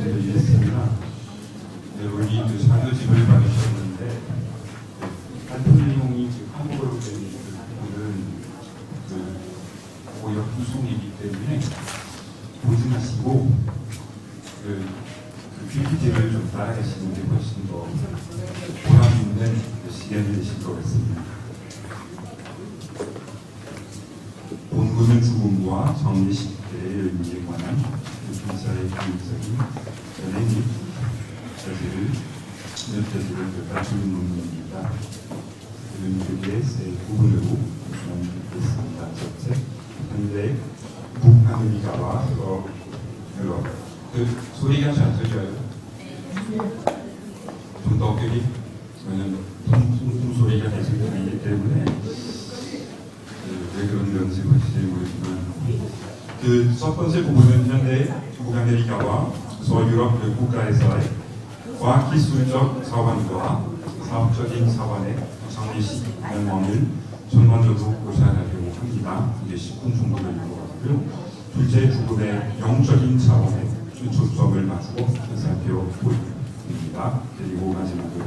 말씀드리겠습니다. 우리 장로집을 받으셨는데 발표 내용이 한국어로 된 부분은 오히려 후송이기 때문에 보지 마시고 PPT를 좀 따라가시는 게 훨씬 더 보람 있는 시간이 되실 것 같습니다. 본문은 죽음과 정리 시대의 의미에 관한 교사의 교육적인 연애 및 자세를 갖추는 논문입니다. 그의 세 부분으로 구성됐습니다. 첫째, 현대 북아메리카와 유럽. 소리가 잘 들려요? 좀 더 크게? 왜냐면 소리가 계속 들리기 때문에 왜 그런 건지 모르지만 첫 번째 부분은 현대 북아메리카와 서유럽 국가에서의 과학기술적 사원과 사업적인 사원의 장례식 면망을 전반적으로 고사하려고 합니다. 이게 10분 정도 될 것 같고요. 둘째, 죽음의 영적인 차원에 초점을 맞추고 살펴보입니다. 그리고 마지막으로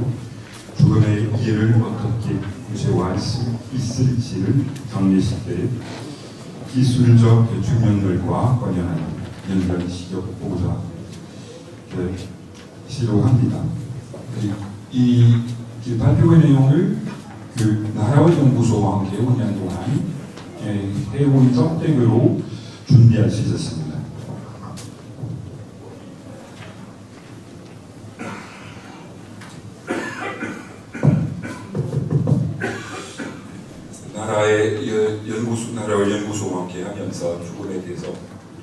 죽음의 이해를 어떻게 구체화할 수 있을지를 장례식 때 기술적 측면들과 관련한 연결시켜보고자 시도합니다. 이 발표의 내용을 나라의 연구소와 함께 5년 동안 해온 적대으로 준비할 수 있었습니다. 나라의 연구소와 함께 하면서 죽음에 대해서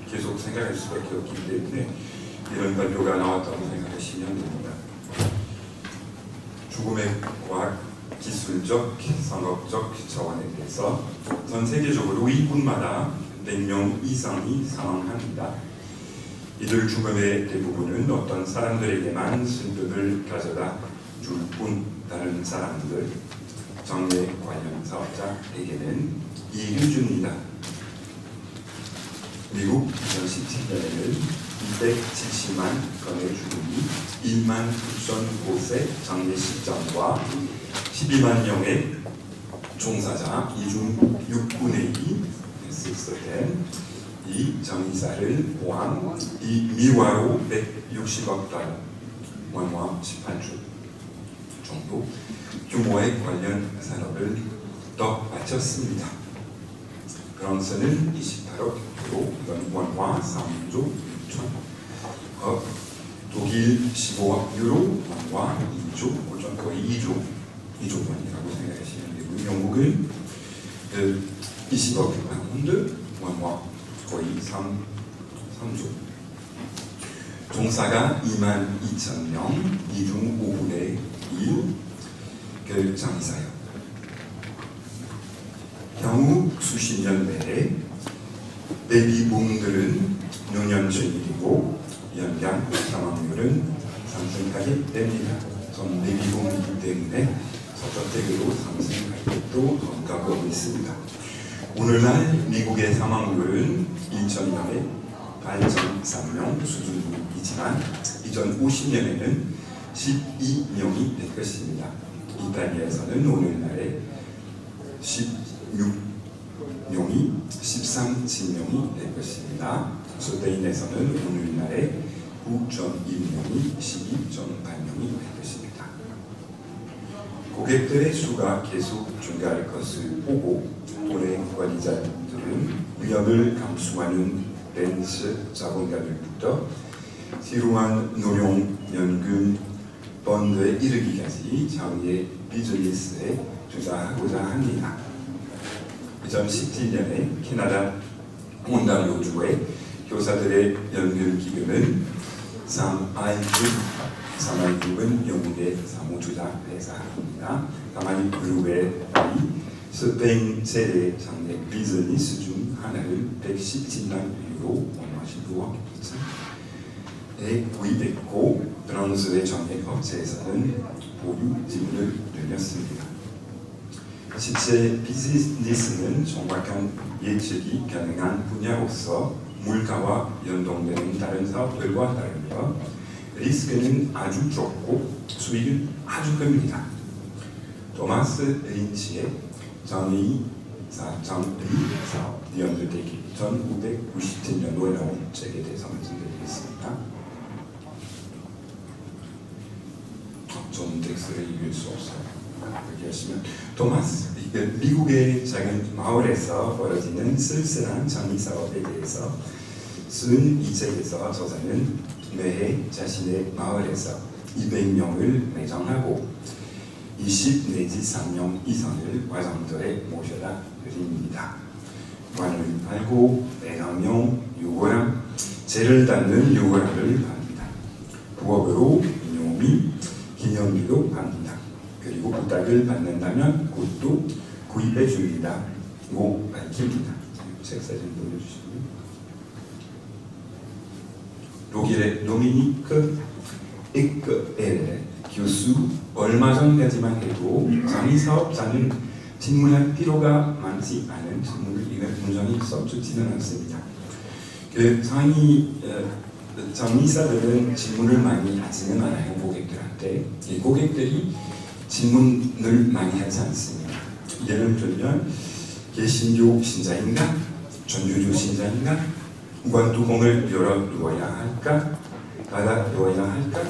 계속 생각할 수밖에 없기 때문에 이런 발표가 나왔다고 생각하시면 됩니다. 죽음의 과학, 기술적, 산업적 차원에 대해서 전 세계적으로 이분마다 100명 이상이 사망합니다. 이들 죽음의 대부분은 어떤 사람들에게만 슬픔을 가져다 줄 뿐 다른 사람들, 장례 관련 사업자에게는 이익을 줍니다. 미국 2017년에는 270만 건의 죽음이 1만 9천 곳의 장례식장과 12만 명의 종사자, 이중 6분의 2, 610, 이 장의사를 포함 이 미화로 160억 달러, 원화 18조 정도 규모의 관련 산업을 덧바쳤습니다. 프랑스는 28억 유로, 이건 원화 3조 6천억, 독일 15억 유로, 원화 2조 5천, 거의 2조 원이라고 생각하시면 되고, 영국은 20억 파운드, 원화 거의 3조. 종사가 2만 2천 명, 이중 5분의 1 장의사요. 향후 수십 년 내에 베이비붐들은 노년층이고 연간 사망률은 상승하게 됩니다. 전 베이비붐이기 때문에 서쪽대로 상승할 것도 전가고 있습니다. 오늘날 미국의 사망률은 1,000명에 8.3명 수준이지만 2050년에는 12명이 될 것입니다. 이탈리아에서는 오늘날에 16명이 13명이 될 것입니다. 스페인에서는 오늘날에 9.1명이 12.8명이 될 것입니다. 고객들의 수가 계속 증가할 것을 보고 올해 관리자들은 위험을 감수하는 벤처 자본가들부터 지루한 노령연금 펀드에 이르기까지 장애 비즈니스에 투자하고자 합니다. 2017년에 캐나다 온타리오주의 교사들의 연금기금은 3알급은 영국의 사무투자 회사입니다. 다만 그룹의 스페인 세대 장래 비즈니스 중 하나를 117만 유로, 원화 15억 2천에 구입했고, 프랑스의 전액 업체에서는 보유 지분을 늘렸습니다. 실제 비즈니스는 정확한 예측이 가능한 분야로서 물가와 연동되는 다른 사업들과 다르며 리스크는 아주 적고 수익은 아주 큽니다. 토마스 린치의 정의 사업 The Undertaking 1997년도에 나온 책에 대해서 말씀드리겠습니다. 전 텍스트를 읽을 수 없어요. 여기 하시면 토마스, 미국의 작은 마을에서 벌어지는 쓸쓸한 정의 사업에 대해서 쓴 이 책에서 저자는 매해 자신의 마을에서 200명을 매장하고 20 내지 3명 이상을 과장터에 모셔다 드립니다. 관을 팔고 매장용 요거랑 재를 닫는 요거랑을 팝니다. 부업으로 묘미, 기념비도 팝니다. 그리고 부탁을 받는다면 그것도 구입해 줍니다. 고 밝힙니다. 책 사진 보여주시면 독일의 도미니크 에크엘 교수 얼마 전까지만 해도 장의사업자는 질문할 필요가 많지 않은 질문을 굉장히 섭주지는 않습니다. 장의사들은 질문을 많이 하지는 않아요. 고객들한테. 이 고객들이 질문을 많이 하지 않습니다. 예를 들면 개신교 신자인가? 전교조 신자인가? 관뚜껑을 열어두어야 할까? 닫아두어야 할까?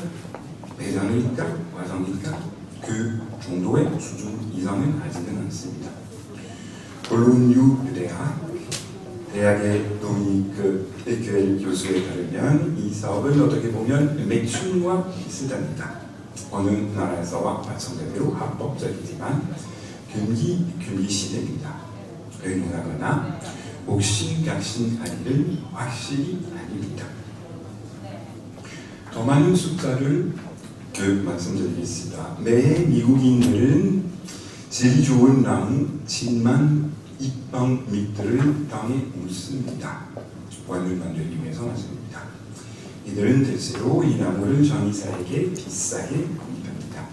매장일까? 과정일까? 그 정도의 수준 이상은 하지는 않습니다. 콜롬비아 대학의 도미니크 에크엘 교수에 따르면 이 사업은 어떻게 보면 매춘과 비슷합니다. 어느 나라에서와 마찬가지로 합법적이지만 금기 시대입니다. 의논하거나 옥신각신하기를 확실히 아닙니다. 더 많은 숫자를 말씀드리겠습니다. 매해 미국인들은 질이 좋은 나무 7만 입방밑들을 땅에 묻습니다. 원을 만들기 위해서 맞습니다. 이들은 대체로 이 나무를 장의사에게 비싸게 구입합니다.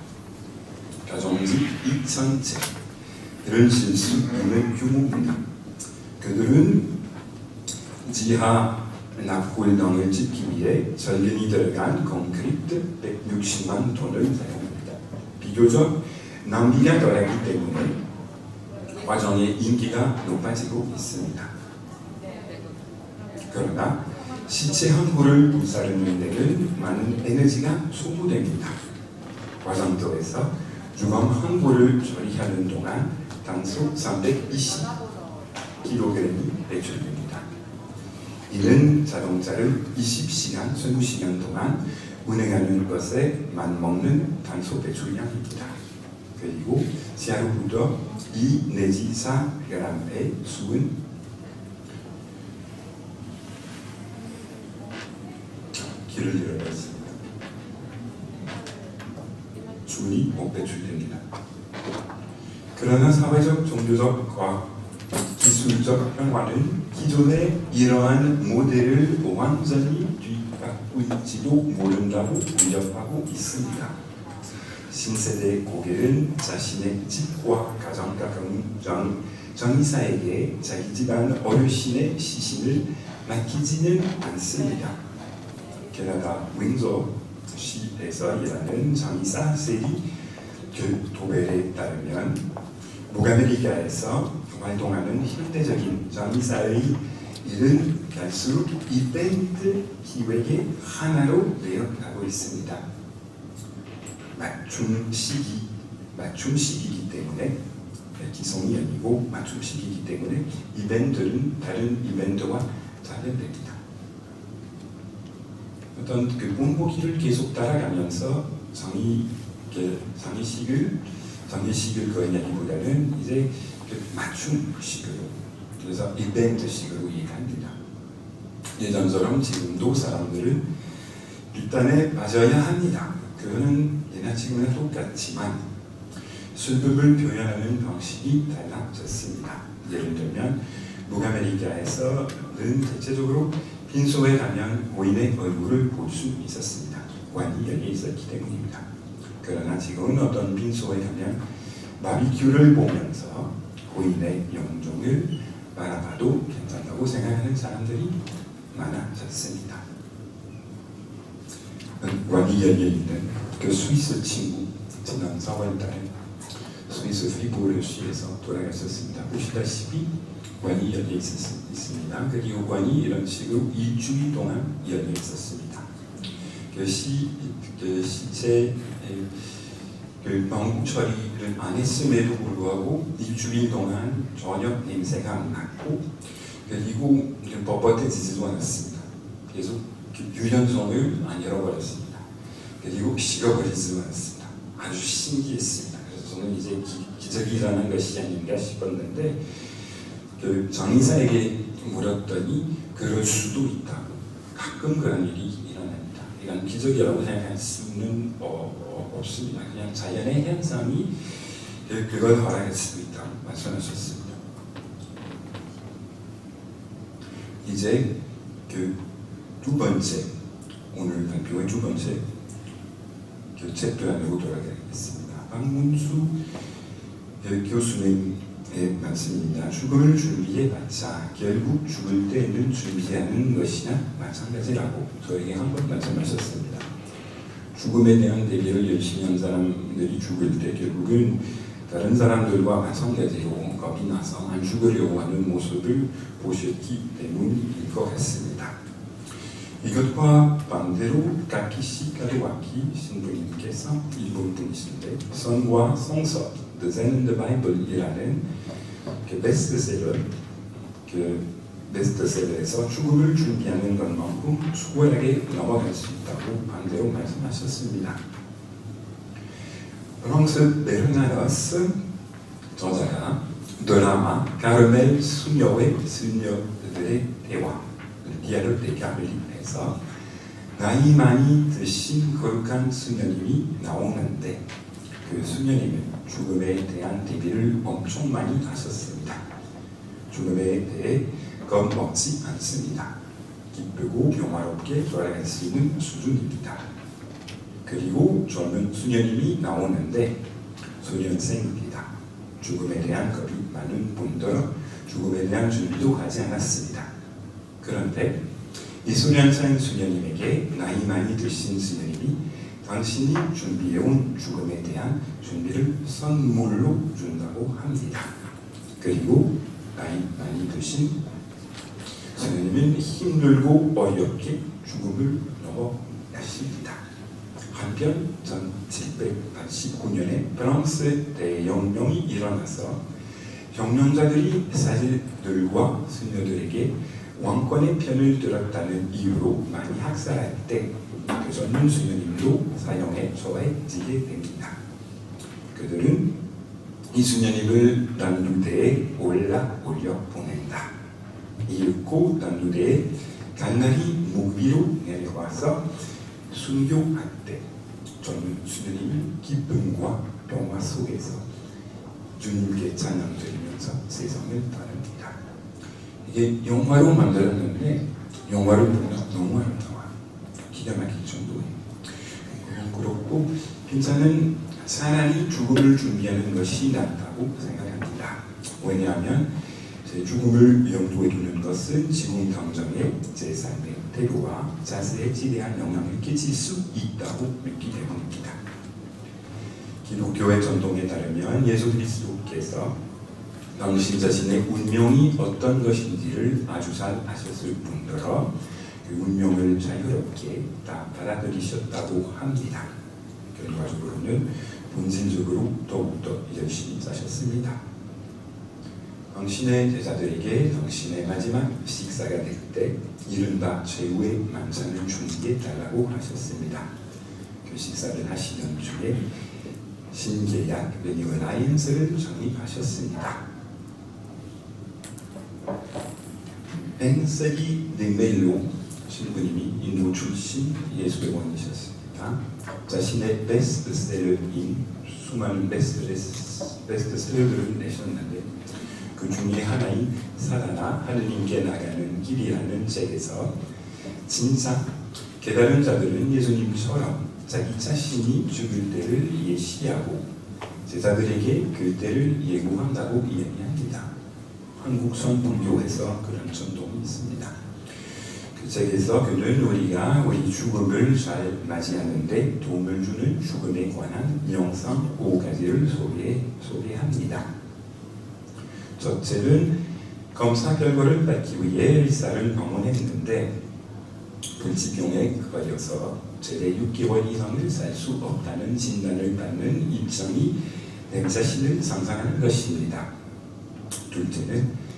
가정집 2,000채를 질 수 있는 규모입니다. 그들은 지하 납골당을 짓기 위해 절근이 들어간 콘크리트 160만 톤을 사용합니다. 비교적 낭비가 덜하기 때문에 과정의 인기가 높아지고 있습니다. 그러나 시체 한 구를 불사르는 데는 많은 에너지가 소모됩니다. 과정터에서 주검 한 구를 처리하는 동안 단속 320kg이 배출됩니다. 이는 자동차를 20시간, 20시간 동안 운행하는 것에 맞먹는 탄소 배출량입니다. 그리고 시야로부터 2 내지 4g의 수은 길을 잃어버렸습니다. 수은이 못 배출됩니다. 그러나 사회적, 종교적, 과학, 기술적 변화는 기존의 이러한 모델을 완전히 뒤바꿀지도 모른다고 우려하고 있습니다. 신세대 고객은 자신의 집과 가장 가까운 장의사에게 자기 집안 어르신의 시신을 맡기지는 않습니다. 캐나다 윈저시에서 일하는 장의사 셀이 도벨에 따르면 북아메리카에서 활동하는 현대적인 장의사의 일은 갈수록 이벤트 기획의 하나로 되어가고 있습니다. 맞춤식이기 때문에 기성이 아니고 맞춤식이기 때문에 이벤트는 다른 이벤트와 다릅니다. 어떤 그 본보기를 계속 따라가면서 장의식을 거행하기보다는 이제 맞춤식으로, 그래서 이벤트식으로 이해합니다. 예전처럼 지금도 사람들은 비단에 빠져야 합니다. 그거는 예나 지금이나 똑같지만 슬픔을 표현하는 방식이 달라졌습니다. 예를 들면 북아메리카에서는 대체적으로 빈소에 가면 고인의 얼굴을 볼 수 있었습니다. 관이 열려 있었기 때문입니다. 그러나 지금은 어떤 빈소에 가면 바비큐를 보면서 고인의 영종을 바라봐도 괜찮다고 생각하는 사람들이 많아졌습니다. 관이 열려있는 그 스위스 친구 지난 4월달에 스위스 프리부르시에서 돌아가셨습니다. 보시다시피 관이 열려 있습니다. 그리고 관이 이런 식으로 일주일 동안 열려 있었습니다. 시체 방부 처리를 안 했음에도 불구하고 일주일 동안 전혀 냄새가 안 났고 그리고 뻣뻣해지지도 않았습니다. 계속 유연성을 안 잃어버렸습니다. 그리고 식어버리지도 않았습니다. 아주 신기했습니다. 그래서 저는 이제 기적이 일어난 것이 아닌가 싶었는데 장의사에게 물었더니 그럴 수도 있다고. 가끔 그런 일이 일어납니다. 이건 기적이라고 생각할 수는 없습니다. 그냥 자연의 현상이 그걸 허락할 수도 있다고 말씀하셨습니다. 이제 두 번째, 오늘 발표의 두 번째 책편으로 돌아가겠습니다. 박문수 교수님의 말씀입니다. 죽음을 준비해봤자 결국 죽을 때는 준비하는 것이나 마찬가지라고 저에게 한번 말씀하셨습니다. 죽음에 대한 대비를 열심히 한 사람들이 죽을 때 결국은 다른 사람들과 마찬가지로 겁이 나서 안 죽으려고 하는 모습을 보셨기 때문일 것 같습니다. 이것과 반대로 가키시 가르와키 신부님께서 일본 분이신데 선과 성서 The Zen and the Bible이라는 베스트셀러에서 죽음을 준비하는 것만큼 수월하게 넘어갈 수 있다고 반대로 말씀하셨습니다. 프랑스 베르나르스 저자가 드라마 카르멜 수녀의 수녀들의 대화 디아르 데 가벨리에서 나이 많이 드신 거룩한 수녀님이 나오는데 그 수녀님은 죽음에 대한 대비를 엄청 많이 하셨습니다. 죽음에 대해 겁먹지 않습니다. 기쁘고 평화롭게 돌아갈 수 있는 수준입니다. 그리고 젊은 수녀님이 나오는데 소년생입니다. 죽음에 대한 겁이 많은 분들은 죽음에 대한 준비도 하지 않았습니다. 그런데 이 소년생 수녀님에게 나이 많이 드신 수녀님이 당신이 준비해온 죽음에 대한 준비를 선물로 준다고 합니다. 그리고 나이 많이 드신 수녀님은 힘들고 어렵게 죽음을 넘어가십니다. 한편 1789년에 프랑스 대혁명이 일어나서 혁명자들이 사제들과 수녀들에게 왕권의 편을 들었다는 이유로 많이 학살할 때 그 젊은 수녀님도 사형에 처해지게 됩니다. 그들은 이 수녀님을 난루대에 올려 보낸다. 이윽고 난루대에 갈날이 목 위로 내려와서 순교할 때 젊은 수녀님은 기쁨과 평화 속에서 주님께 찬양드리면서 세상을 떠납니다. 이게 영화로 만들었는데 영화를 보면 너무 아름다워요. 기가 막힐 정도예요. 그렇고 저는 차라리 죽음을 준비하는 것이 낫다고 생각합니다. 왜냐하면 제 죽음을 염두에 두는 것은 지금 당장의 제 삶의 태도와 자세에 지대한 영향을 끼칠 수 있다고 믿기 때문입니다. 기독교의 전통에 따르면 예수 그리스도께서 당신 자신의 운명이 어떤 것인지를 아주 잘 아셨을 뿐더러 그 운명을 자유롭게 다 받아들이셨다고 합니다. 결과적으로는 본질적으로 더욱더 열심히 사셨습니다. 당신의 제자들에게 당신의 마지막 식사가 될 때 이른바 최후의 만찬을 준비해달라고 하셨습니다. 그 식사를 하시던 중에 신계약 리뉴 라이언스를 정립하셨습니다. 벤세기 네멜로 신부님이 인도 출신 예수대원이셨습니다. 자신의 베스트셀러인 수많은 베스트셀러들을 내셨는데 그 중에 하나인 살아나 하느님께 나가는 길이라는 책에서 진짜 깨달은 자들은 예수님처럼 자기 자신이 죽을 때를 예시하고 제자들에게 그 때를 예고한다고 이야기합니다. 한국 선불교에서 그런 전통이 있습니다. 그 그 책에서 그는 우리가 우리 죽음을 잘 맞이하는데 도움을 주는 죽음에 관한 명상 5가지를 소개합니다. 첫째는 검사 결과를 받기 위해 의사를 방문했는데 불치병에 걸려서 최대 6개월 이상을 살 수 없다는 진단을 받는 입장이 내 자신을 상상하는 것입니다. 둘째는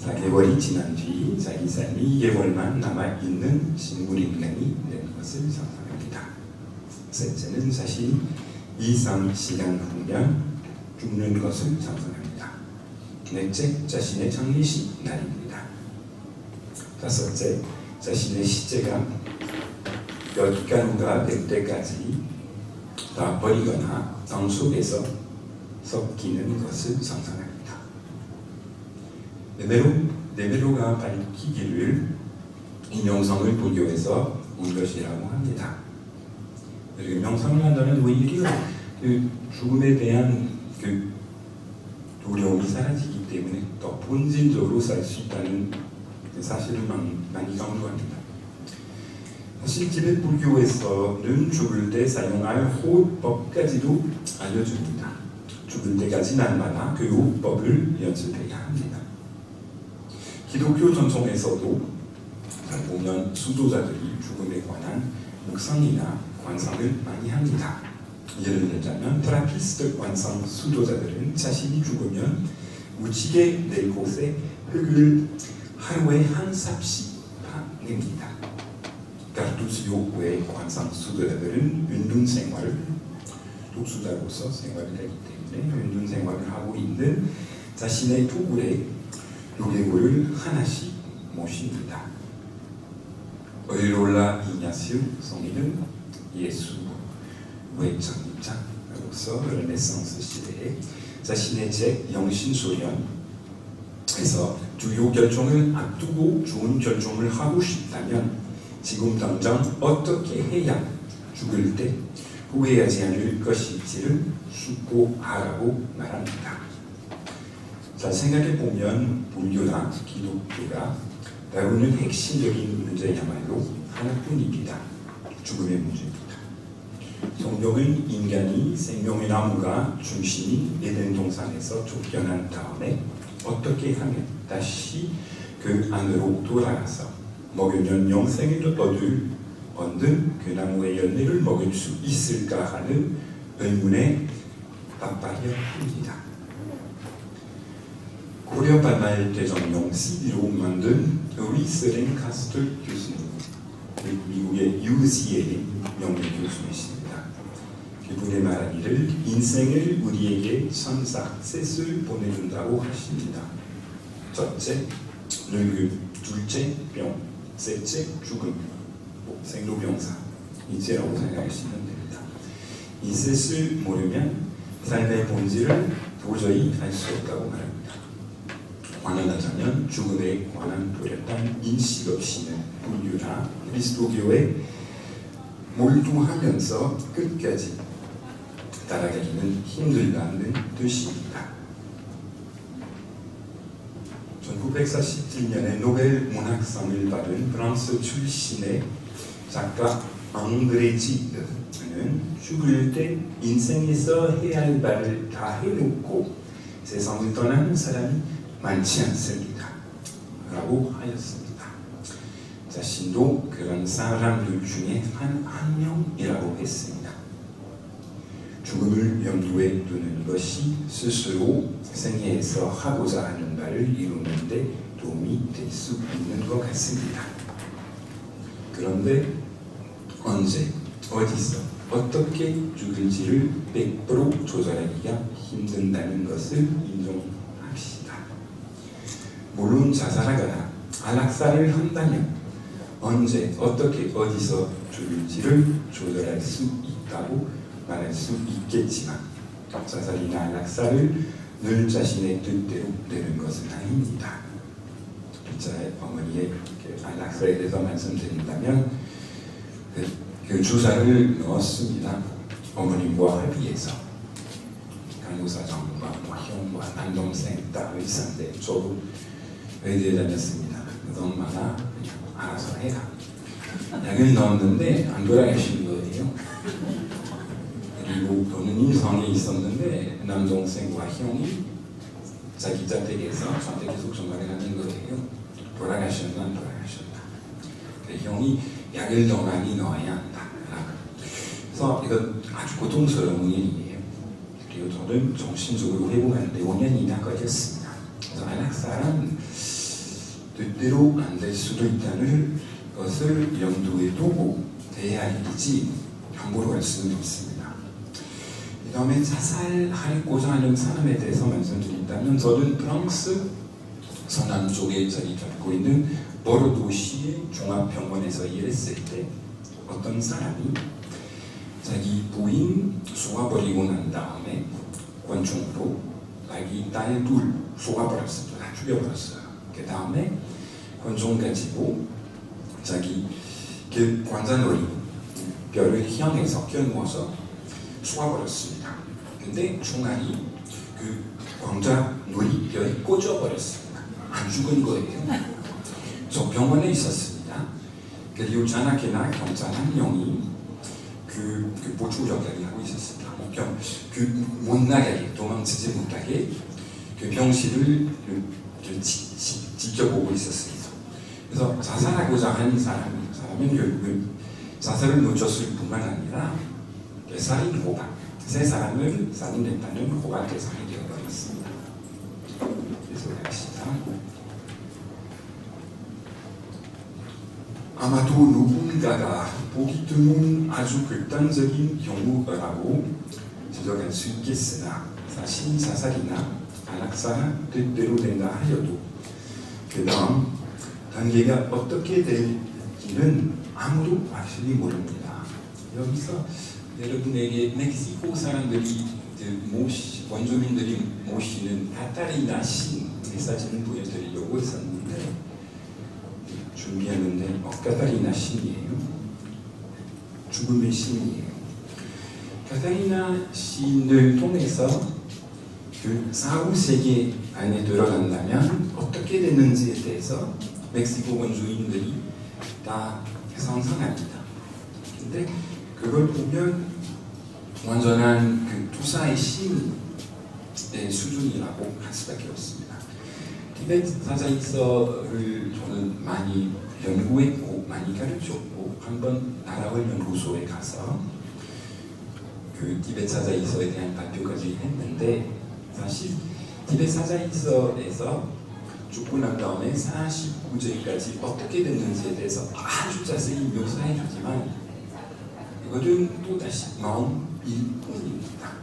4개월이 지난 뒤 자기 삶이 2개월만 남아있는 식물인간이 된 것을 상상합니다. 셋째는 자신이 이상 시간 후면 죽는 것을 상상합니다. 넷째, 자신의 장례식 날입니다. 다섯째, 자신의 시체가 몇 가루가 될 때까지 다 버리거나 땅 속에서 섞이는 것을 상상합니다. 네메로가 밝히기를 이 명상을 불교에서 온 것이라고 합니다. 그리고 명상을 한다면 오히려 그 죽음에 대한 그 두려움이 사라지기 때문에 더 본질적으로 살 수 있다는 사실을 많이 강조합니다. 사실 티베트 불교에서는 죽을 때 사용할 호흡법까지도 알려줍니다. 죽을 때까지 날마다 그 호흡법을 연습해야 합니다. 기독교 전통에서도 잘 보면 수도자들이 죽음에 관한 묵상이나 관상을 많이 합니다. 예를 들자면 트라피스트 관상 수도자들은 자신이 죽으면 묻히게 될 곳에 흙을 하루에 한 삽씩 파냅니다. 가르투시오의 관상 수도자들은 운동 생활을 독수자로서 생활을 하기 때문에 운동 생활을 하고 있는 자신의 토굴에 요괴물을 하나씩 모십니다. 오일롤라 이냐시오 성인은 예수의 창립자로서 르네상스 시대에 자신의 책 영신소년에서 주요 결정을 앞두고 좋은 결정을 하고 싶다면 지금 당장 어떻게 해야 죽을 때 후회하지 않을 것인지를 숙고하라고 말합니다. 자, 생각해보면 불교나 기독교가 다루는 핵심적인 문제야말로 하나뿐입니다. 죽음의 문제입니다. 성경은 인간이 생명의 나무가 중심인 에덴 동산에서 쫓겨난 다음에 어떻게 하면 다시 그 안으로 돌아가서 먹으면 영생을 얻는 그 나무의 열매를 먹을 수 있을까 하는 의문에 답하려 합니다. 고려 반말 대정령 CD로 만든 루이스 랭카스터 교수님, 미국의 UCLA 명예 교수이십니다. 그분의 말하기를 인생을 우리에게 천사 셋을 보내준다고 하십니다. 첫째, 늙음, 둘째, 병, 셋째, 죽음, 생로병사, 이제라고 생각하시면 됩니다. 이 셋을 모르면 삶의 본질을 도저히 알 수 없다고 말합니다. 완연하자면 죽음에 관한 뚜렷한 인식 없이는 불교나 그리스도교에 몰두하면서 끝까지 따라가기는 힘들다는 뜻입니다. 1947년에 노벨 문학상을 받은 프랑스 출신의 작가 앙그레지드는 죽을 때 인생에서 해야 할 바를 다 해놓고 세상을 떠나는 사람이 많지 않습니다. 라고 하였습니다. 자신도 그런 사람들 중에 한 명이라고 했습니다. 죽음을 염두에 두는 것이 스스로 생애에서 하고자 하는 바를 이루는 데 도움이 될 수 있는 것 같습니다. 그런데 언제, 어디서, 어떻게 죽을지를 100% 조절하기가 힘든다는 것을 인정합시다. 물론 자살하거나 안락사를 한다면 언제, 어떻게, 어디서 죽을지를 조절할 수 있다고 말할 수 있겠지만 자살이나 안락사를 늘 자신의 뜻대로 되는 것은 아닙니다. 저의 어머니의 안락사에 대해서 말씀드린다면 그 주사를 넣었습니다. 어머님과 합의해서 간호사장과 형과 남동생 다 의사인데 저도 의대에 다녔습니다. 그래서 엄마가 그냥 알아서 해라. 약을 넣었는데 안 돌아가신 거예요. 그리고 저는 인상에 있었는데 남동생과 형이 자기 자택에서 저한테 계속 전화를 하는 거예요. 돌아가셨나 안 돌아가셨나. 형이 약을 더 많이 넣어야 한다. 그래서 이건 아주 고통스러운 일이에요. 그리고 저는 정신적으로 회복하는데 5년이나 걸렸습니다. 그래서 안락사는 뜻대로 안 될 수도 있다는 것을 염두에 두고 대해야 일이지 함부로 할 수는 없습니다. 그 다음에 자살하고자 하는 사람에 대해서 말씀드린다면 저는 프랑스 서남쪽에 자리 잡고 있는 보르도시의 종합병원에서 일했을 때 어떤 사람이 자기 부인 쏘아버리고 난 다음에 권총으로 자기 딸 둘 쏘아버렸어요. 다 죽여버렸어요. 그 다음에 권총 가지고 자기 그 관자놀이 뼈를 향해서 껴누워서 쏘아버렸습니다. 근데 총알이 그 관자놀이 뼈에 꽂아버렸습니다. 안 죽은 거예요. 저 병원에 있었습니다. 그리고 자나케나 경찰 한 명이 그 보충 역할을 하고 있었습니다. 못 나가게 도망치지 못하게 그 병실을 지켜보고 있었습니다. 그래서 자살하고자 하는 사람은 결국은 자살을 놓쳤을 뿐만 아니라 살인 호박, 세 사람을 살인했다는 호박 대상이 되어버렸습니다. 그래서 갑시다. 아마도 누군가가 보기 드문 아주 극단적인 경우라고 지적할 수 있겠으나 사실 자살이나 안락사가 뜻대로 된다 하여도 그 다음 단계가 어떻게 될지는 아무도 확실히 모릅니다. 여기서 여러분에게 멕시코 사람들이 원주민들이 모시는 카타리나 신의 사진을 보여드리려고 했었는데 준비하는데 카타리나 신이에요. 죽음의 신이에요. 카타리나 신을 통해서 그 사후 세계 안에 들어간다면 어떻게 되는지에 대해서 멕시코 원주민들이 다 상상합니다. 근데 그걸 보면 완전한 그 투사의 신의 수준이라고 할 수밖에 없습니다. 티베트 사자이서를 저는 많이 연구했고 많이 가르쳤고 한번 나라원 연구소에 가서 그 티베트 사자이서에 대한 발표까지 했는데 사실 티베트 사자이서에서 죽고 난 다음에 49제까지 어떻게 됐는지에 대해서 아주 자세히 묘사해 주지만 이것은 또다시 마음일 뿐입니다.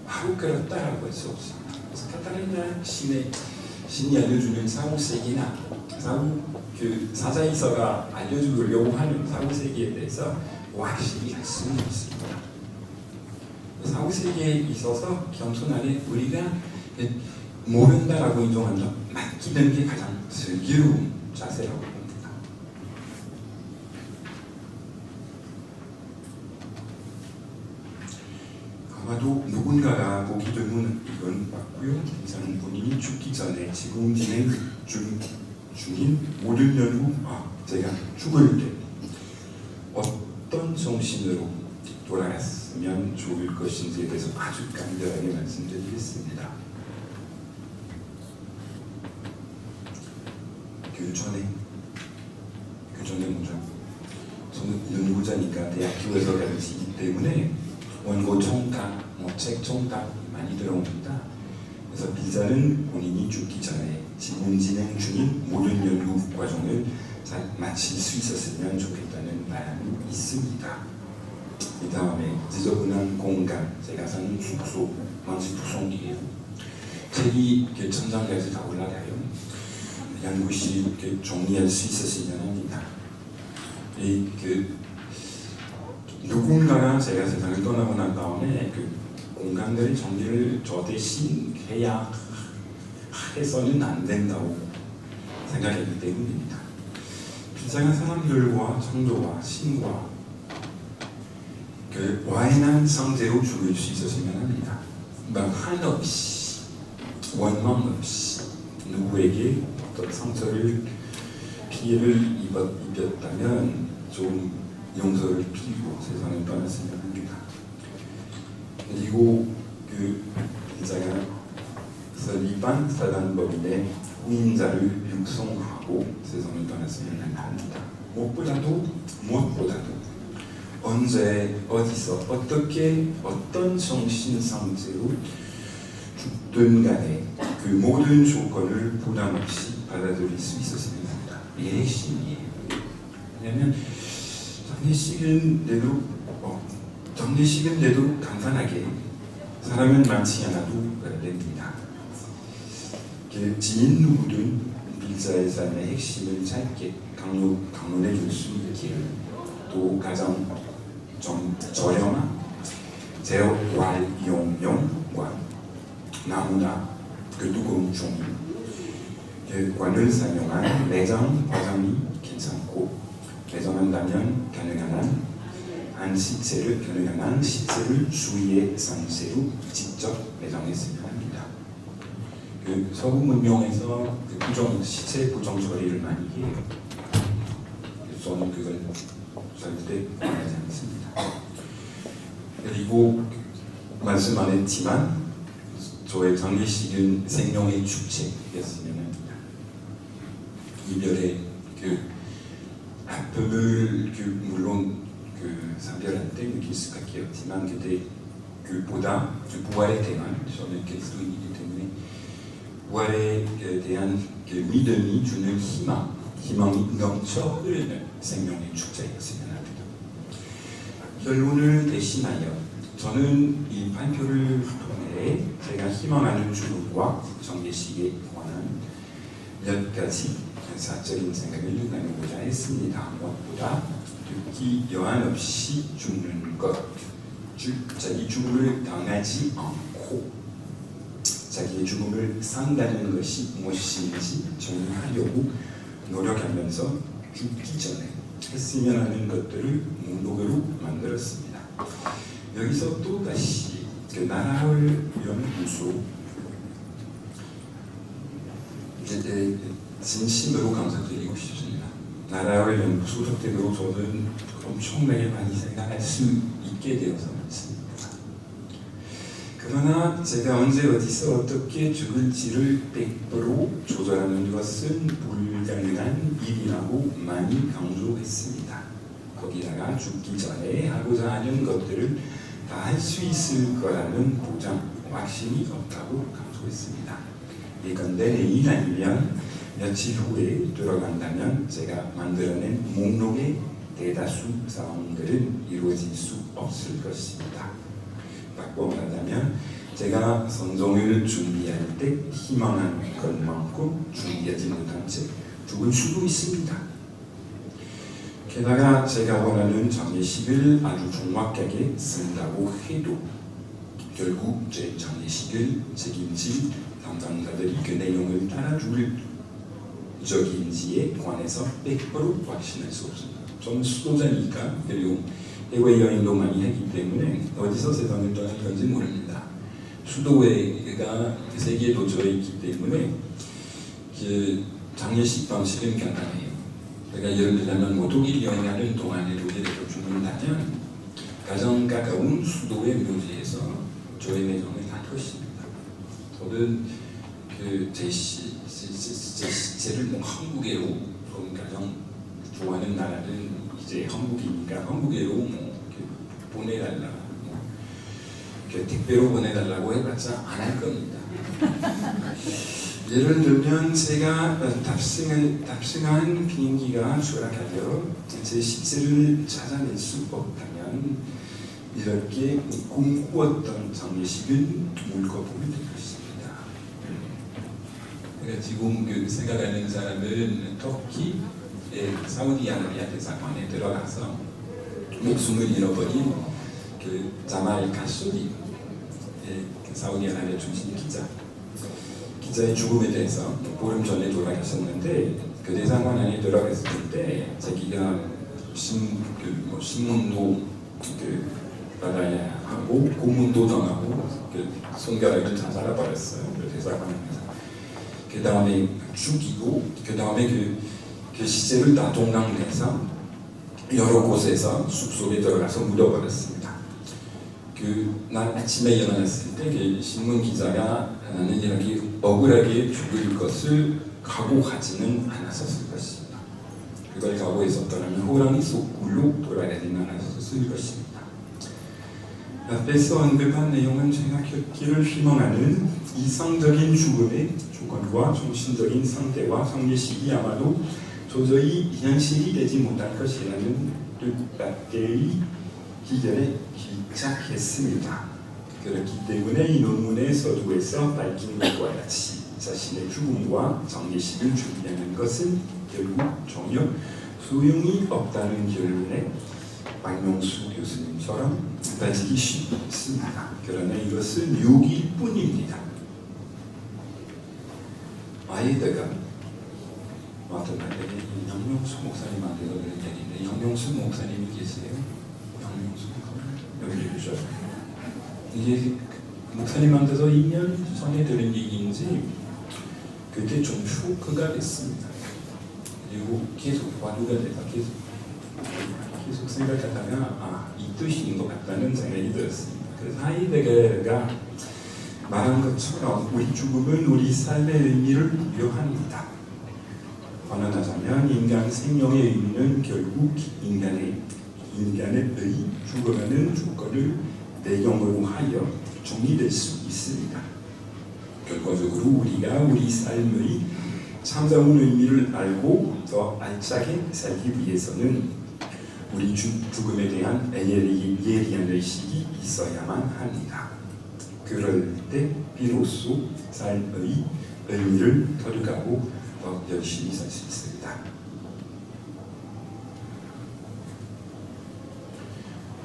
바로 그렇다라고 할 수 없습니다. 그래서 카타리나 신이 알려주는 사후세계나 사후 그 사자이서가 알려주려고 하는 사후세계에 대해서 확실히 할 수는 없습니다. 사후세계에 있어서 겸손하게 우리가 모른다라고 인정한다. 맡기는 게 가장 슬기로운 자세라고 봅니다. 아마도 누군가가 보기 드문 이건 맞고요. 이사는 본인이 죽기 전에 지금 진행 중인 모든 연구 제가 죽을 때 어떤 정신으로 돌아갔으면 좋을 것인지에 대해서 아주 간결하게 말씀드리겠습니다. 그 전에 먼저 저는 연구자니까 대학교에서 가르치기 때문에 원고 청탁, 책 청탁 많이 들어옵니다. 그래서 비자는 본인이 죽기 전에 지금 진행 중인 모든 연구 과정을 잘 마칠 수 있었으면 좋겠다는 바람이 있습니다. 그 다음에 지저분한 공간, 제가 사는 숙소, 먼지 구성이에요. 책이 천장까지 다 올라가요. 연구실 정리할 수 있었으면 합니다. 누군가가 제가 세상을 떠나고 난 다음에 그 공간들의 정리를 저 대신 해야 해서는 안 된다고 생각했기 때문입니다. 비장한 사람들과 창조와 신과 그 와인한 상태로 죽을 수 있었으면 합니다. 한없이 원망 없이 누구에게 어떤 상처를 피해를 입었다면 좀 용서를 빌고 세상을 떠났으면 합니다. 그리고 그 기자가 설립한 사단법인의 후임자를 육성하고 세상을 떠났으면 합니다. 무엇보다도 언제 어디서 어떻게 어떤 정신 상태로 죽든 간에 그 모든 조건을 부담 없이 받아들일 수 있었으면 합니다. 이게 핵심이에요. 왜냐하면 장례식은 돼도 간단하게 사람은 많지 않아도 됩니다. 그 지인 누구든 빌자의 삶의 핵심을 짧게 강론해 줄 수 있기를, 또 가장 저렴한 재활용용과 나무나 그 두꺼운 종이 그 관을 사용한 매장 포장이 괜찮고, 매장한다면 가능한 한 시체를 주위의 상세로 직접 매장했으면 합니다. 그 서구 문명에서 그 시체 부정 처리를 많이 해요. 저는 그걸 절대 원하지 않습니다. 그리고 말씀 안 했지만 저의 장례식은 생명의 축제였으면 합니다. 이별의 그 아픔을 물론 그 산별할 때 느낄 수밖에 없지만, 그때 그보다 그 부활에 대한, 저는 그리스도인이기 때문에 부활에 대한 그 믿음이 주는 희망이 넘쳐 흐르는 생명의 축제였으면 합니다. 결론을 대신하여 저는 이 발표를 통해 제가 희망하는 주님과 장례식에 관한 몇 가지 사적인 생각을 나누고자 했습니다. 무엇보다 듣기 여한 없이 죽는 것, 자기 죽음을 당하지 않고 자기의 죽음을 산다는 것이 무엇인지 정리하려고 노력하면서 죽기 전에 했으면 하는 것들을 목록으로 만들었습니다. 여기서 또 다시 그 나라를 연구소 진심으로 감사드리고 싶습니다. 나라를 연구소 덕택으로 저는 엄청나게 많이 생각할 수 있게 되어서 많습니다. 그러나 제가 언제 어디서 어떻게 죽을지를 100% 조절하는 것은 불가능한 일이라고 많이 강조했습니다. 거기다가 죽기 전에 하고자 하는 것들을 다 할 수 있을 거라는 보장, 확신이 없다고 강조했습니다. 예컨대 내일 아니면 며칠 후에 들어간다면 제가 만들어낸 목록의 대다수 사항들은 이루어질 수 없을 것입니다. 바꿔 말하자면 제가 선종을 준비할 때 희망한 것만큼 준비하지 못한 채 죽을 수도 있습니다. 게다가 제가 원하는 장례식을 아주 정확하게 쓴다고 해도 결국 제 장례식을 책임질 담당자들이 그 내용을 따라줄 적인지에 관해서 100% 확신할 수 없습니다. 저는 수도자니까, 그리고 해외여행도 많이 했기 때문에 어디서 세상을 떠날 건지 모릅니다. 수도회가 세계에 도처에 있기 때문에 그 장례식 방식은 간단해요. 제가 예를 들자면 독일 여행하는 동안에 독일에서 죽는다면 가장 가까운 수도의 묘지에서 저의 매장을 다 것입니다. 저는 제 시체를 한국에로, 가장 좋아하는 나라는 이제 한국이니까 한국에로 보내달라, 택배로 보내달라고 해봤자 안 할 겁니다. 예를 들면 제가 탑승한 비행기가 추락하여 제 시체를 찾아낼 수 없다면 이렇게 꿈꾸었던 장례식은 물거품이 될 것입니다. 그러니까 지금 생각하는 사람은 터키의 사우디아라비아 대사관에 들어가서 목숨을 잃어버린 그 자말 카쇼기, 사우디아라비아 출신 기자의 죽음에 대해서 보름 전에 돌아가셨는데, 그 대사관 안에 들어갔을 때 자기가 신문도 받아야 하고 고문도 당하고 손가락을 다 잘라버렸어요. 그 대사관에서. 그 다음에 죽이고, 그 다음에 그 시체를 다 동강내서 여러 곳에서 숲속에 들어가서 묻어버렸습니다. 난 아침에 일어났을 때 그 신문 기자가 나는 이렇게 억울하게 죽을 것을 각오하지는 않았었을 것입니다. 그걸 각오했었더라면 호랑이 속굴로 돌아가지는 않았었을 것입니다. 앞에서 언급한 내용은 제가 겪기를 희망하는 이성적인 죽음의 조건과 정신적인 상태와 성례식이 아마도 도저히 현실이 되지 못할 것이라는 뜻밖의 기결에 기착했습니다. 그렇기 때문에 이 논문의 서두에서 밝힌 것과 같이 자신의 죽음과 장례식을 준비하는 것은 결국 전혀 소용이 없다는 결론에 박명수 교수님처럼 빠지기 쉽습니다. 그러나 이것은 묘기일 뿐입니다. 아이들가 마찬가지로 영명수 목사님한테 그런 얘기인데 영명수 목사님이 계세요? 영명수 목사님 여기 계셔요. 이게 목사님한테서 2년 전에 들은 얘기인지 그게 좀 쇼크가 됐습니다. 그리고 계속 와두가 돼서 계속 생각하다가 이 뜻인 것 같다는 생각이 들었습니다. 그래서 하이데거가 말한 것처럼 우리 죽음은 우리 삶의 의미를 부여합니다. 번안하자면 인간 생명의 의미는 결국 인간의 의 죽어가는 조건을 내용으로 하여 정리될 수 있습니다. 결과적으로 우리가 우리 삶의 참다운 의미를 알고 더 알차게 살기 위해서는 우리 죽음에 대한 예리한 의식이 있어야만 합니다. 그럴 때 비로소 삶의 의미를 터득하고 더 열심히 살 수 있습니다.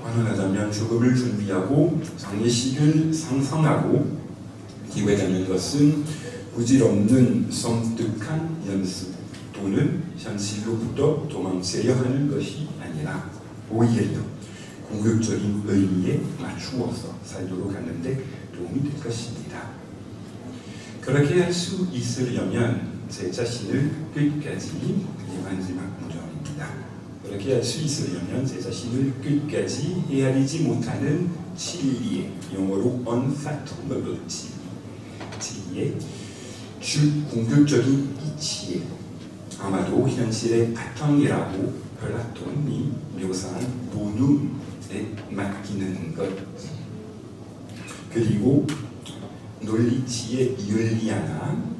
환원하자면 죽음을 준비하고 장례식을 상상하고 기획하는 것은 부질없는 섬뜩한 연습 또는 현실로부터 도망치려 하는 것이 아니라 오히려 궁극적인 의미에 맞추어서 살도록 하는데 도움이 될 것입니다. 그렇게 할 수 있으려면 제 자신을 끝까지 이게 마지막 문장입니다. 그렇게 할 수 있으려면 제 자신을 끝까지 헤아리지 못하는 진리의 영어로 unfathomable 진리의 궁극적인 이치에 아마도 현실의 바탕이라고 플라톤이 묘사한 본능에 맡기는 것 그리고 논리치의 윤리하나